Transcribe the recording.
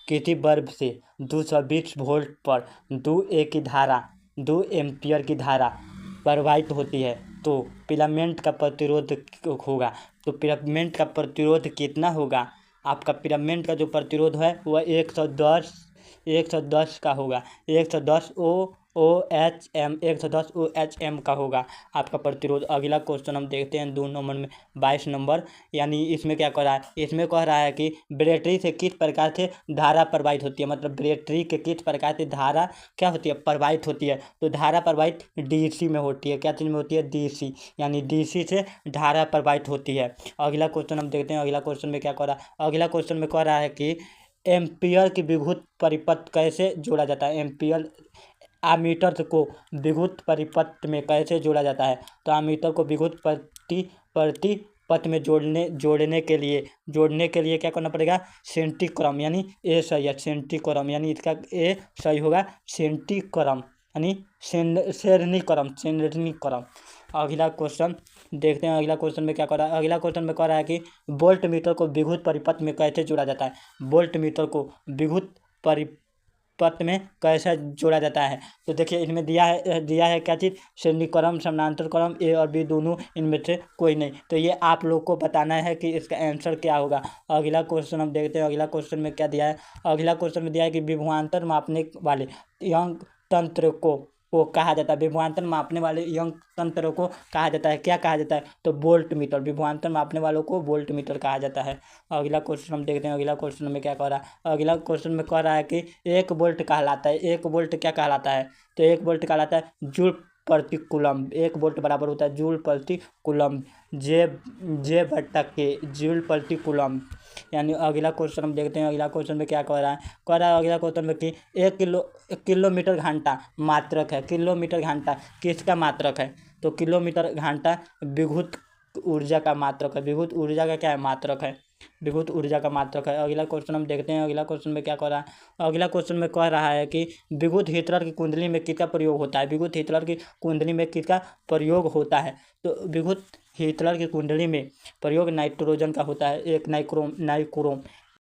किसी बल्ब से 220 वोल्ट पर 2 एम्पियर की धारा प्रवाहित होती है तो फिलामेंट का प्रतिरोध होगा। तो फिलामेंट का प्रतिरोध कितना होगा? आपका फिलामेंट का जो प्रतिरोध है वह 110 का होगा। 110 OHM का होगा आपका प्रतिरोध। अगला क्वेश्चन हम देखते हैं 2 नंबर में 22 नंबर। यानी इसमें क्या कह रहा है? इसमें कह रहा है कि बैटरी से किस प्रकार से धारा प्रवाहित होती है। मतलब बैटरी के किस प्रकार से धारा क्या होती है? प्रवाहित होती है। तो धारा प्रवाहित डीसी में होती है। क्या चीज़ में होती है? डीसी। यानी डीसी से धारा प्रवाहित होती है। अगला क्वेश्चन हम देखते हैं। अगला क्वेश्चन में क्या कह रहा है? अगला क्वेश्चन में कह रहा है कि एम्पियर की विद्युत परिपथ कैसे जोड़ा जाता है? एम्पियर आमीटर को विद्युत परिपथ में कैसे जोड़ा जाता है? तो आमीटर को विद्युत परिपथ में जोड़ने के लिए क्या करना पड़ेगा? सेंटीक्रम यानी ए सही है। सेंटीक्रम यानी इसका ए सही होगा। सेंटीक्रम यानी श्रेणीक्रम। अगला क्वेश्चन देखते हैं। अगला क्वेश्चन में क्या कर रहा है? अगला क्वेश्चन में कह रहा है कि वोल्ट मीटर को विद्युत परिपथ में कैसे जोड़ा जाता है? वोल्ट मीटर को विद्युत परिपथ में कैसे जोड़ा जाता है? तो देखिए इसमें दिया है क्या चीज़? श्रेणीक्रम, समानांतर क्रम, ए और बी दोनों, इनमें से कोई नहीं। तो ये आप लोग को बताना है कि इसका आंसर क्या होगा। अगला क्वेश्चन हम देखते हैं। अगला क्वेश्चन में क्या दिया है? अगला क्वेश्चन में दिया है कि विभवांतर मापने वाले यंग तंत्र को कहा जाता है। विभवांतर मापने वाले यंग तंत्र को कहा जाता है। क्या कहा जाता है? तो वोल्ट मीटर। विभवांतर मापने वालों को वोल्ट मीटर कहा जाता है। अगला क्वेश्चन हम देखते हैं। अगला क्वेश्चन में क्या कह रहा है? अगला क्वेश्चन में कह रहा है कि 1 वोल्ट कहलाता है। 1 वोल्ट क्या कहलाता है? तो 1 वोल्ट कहलाता है जूल प्रति कूलम्ब। 1 वोल्ट बराबर होता है जूल प्रति कूलम्ब। जे बट्टा के जूल प्रति कूलम्ब। यानी अगला क्वेश्चन हम देखते हैं। अगला क्वेश्चन में क्या कह रहा है? कह रहा है अगला क्वेश्चन में कि 1 किलोमीटर घंटा मात्रक है। किलोमीटर घंटा किसका मात्रक है? तो किलोमीटर घंटा विद्युत ऊर्जा का मात्रक है। विद्युत ऊर्जा का क्या है? मात्रक है। विद्युत ऊर्जा का मात्रक है। अगला क्वेश्चन हम देखते हैं। अगला क्वेश्चन में क्या कह रहा है? अगला क्वेश्चन में कह रहा है कि विद्युत हीटर की कुंडली में किसका प्रयोग होता है? विद्युत हीटर की कुंडली में किसका प्रयोग होता है? तो विद्युत हीटर की कुंडली में प्रयोग नाइट्रोजन का होता है। एक नाइक्रोम